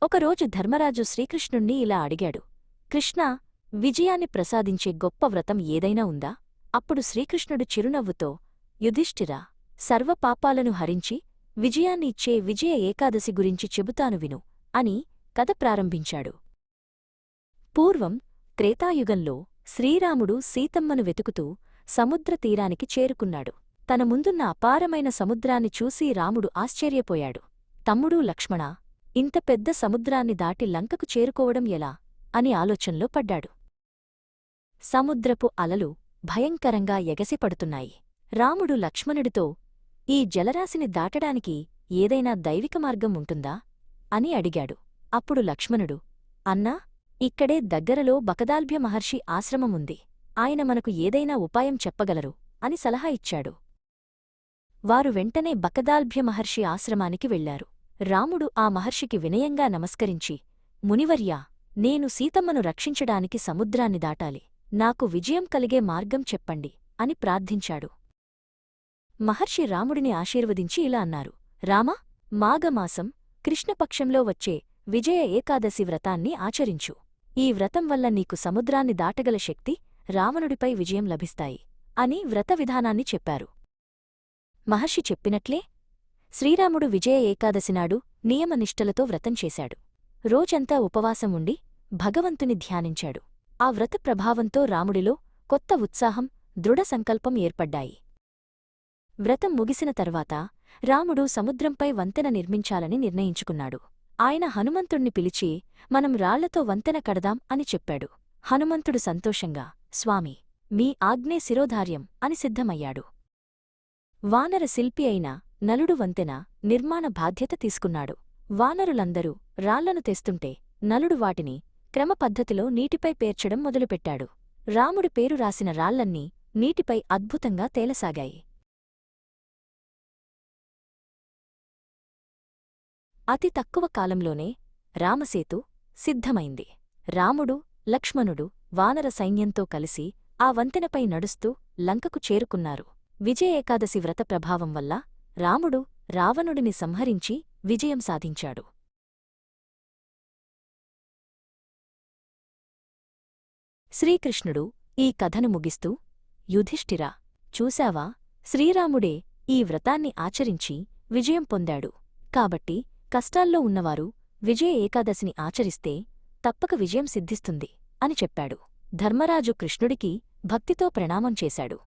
ఒకరోజు ధర్మరాజు శ్రీకృష్ణుణ్ణి ఇలా అడిగాడు. కృష్ణా, విజయాన్ని ప్రసాదించే గొప్ప వ్రతం ఏదైనా ఉందా? అప్పుడు శ్రీకృష్ణుడు చిరునవ్వుతో, యుధిష్ఠిరా, సర్వపాపాలను హరించి విజయాన్ని ఇచ్చే విజయ ఏకాదశి గురించి చెబుతాను విను అని కథ ప్రారంభించాడు. పూర్వం త్రేతాయుగంలో శ్రీరాముడు సీతమ్మను వెతుకుతూ సముద్రతీరానికి చేరుకున్నాడు. తన ముందున్న అపారమైన సముద్రాన్ని చూసి రాముడు ఆశ్చర్యపోయాడు. తమ్ముడూ లక్ష్మణా, ఇంత పెద్ద సముద్రాన్ని దాటి లంకకు చేరుకోవడం ఎలా అని ఆలోచనలో పడ్డాడు. సముద్రపు అలలు భయంకరంగా ఎగసిపడుతున్నాయి. రాముడు లక్ష్మణుడితో, ఈ జలరాశిని దాటడానికి ఏదైనా దైవిక మార్గం ఉంటుందా అని అడిగాడు. అప్పుడు లక్ష్మణుడు, అన్నా, ఇక్కడే దగ్గరలో బకదాల్భ్య మహర్షి ఆశ్రమముంది. ఆయన మనకు ఏదైనా ఉపాయం చెప్పగలరు అని సలహా ఇచ్చాడు. వారు వెంటనే బకదాల్భ్య మహర్షి ఆశ్రమానికి వెళ్లారు. రాముడు ఆ మహర్షికి వినయంగా నమస్కరించి, మునివర్యా, నేను సీతమ్మను రక్షించడానికి సముద్రాన్ని దాటాలి. నాకు విజయం కలిగే మార్గం చెప్పండి అని ప్రార్థించాడు. మహర్షి రాముడిని ఆశీర్వదించి ఇలా అన్నారు. రామా, మాఘమాసం కృష్ణపక్షంలో వచ్చే విజయ ఏకాదశి వ్రతాన్ని ఆచరించు. ఈ వ్రతం వల్ల నీకు సముద్రాన్ని దాటగల శక్తి, రావణుడిపై విజయం లభిస్తాయి అని వ్రత విధానాన్ని చెప్పారు. మహర్షి చెప్పినట్లే శ్రీరాముడు విజయ ఏకాదశినాడు నియమనిష్టలతో వ్రతం చేశాడు. రోజంతా ఉపవాసం ఉండి భగవంతుని ధ్యానించాడు. ఆ వ్రత ప్రభావంతో రాముడిలో కొత్త ఉత్సాహం, దృఢ సంకల్పం ఏర్పడ్డాయి. వ్రతం ముగిసిన తర్వాత రాముడు సముద్రంపై వంతెన నిర్మించాలని నిర్ణయించుకున్నాడు. ఆయన హనుమంతుణ్ణి పిలిచి, మనం రాళ్లతో వంతెన కడదాం అని చెప్పాడు. హనుమంతుడు సంతోషంగా, స్వామి, మీ ఆజ్ఞే శిరోధార్యం అని సిద్ధమయ్యాడు. వానర శిల్పి అయిన నలుడు వంతెన నిర్మాణ బాధ్యత తీసుకున్నాడు. వానరులందరూ రాళ్లను తెస్తుంటే నలుడు వాటిని క్రమపద్ధతిలో నీటిపై పేర్చడం మొదలుపెట్టాడు. రాముడి పేరు రాసిన రాళ్లన్నీ నీటిపై అద్భుతంగా తేలసాగాయి. అతి తక్కువ కాలంలోనే రామసేతు సిద్ధమైంది. రాముడు, లక్ష్మణుడు వానర సైన్యంతో కలిసి ఆ వంతెనపై నడుస్తూ లంకకు చేరుకున్నారు. విజయ ఏకాదశి వ్రత ప్రభావం వల్ల రాముడు రావణుడిని సంహరించి విజయం సాధించాడు. శ్రీకృష్ణుడు ఈ కథను ముగిస్తూ, యుధిష్ఠిరా, చూశావా, శ్రీరాముడే ఈ వ్రతాన్ని ఆచరించి విజయం పొందాడు. కాబట్టి కష్టాల్లో ఉన్నవారు విజయ ఏకాదశిని ఆచరిస్తే తప్పక విజయం సిద్ధిస్తుంది అని చెప్పాడు. ధర్మరాజు కృష్ణుడికి భక్తితో ప్రణామం చేశాడు.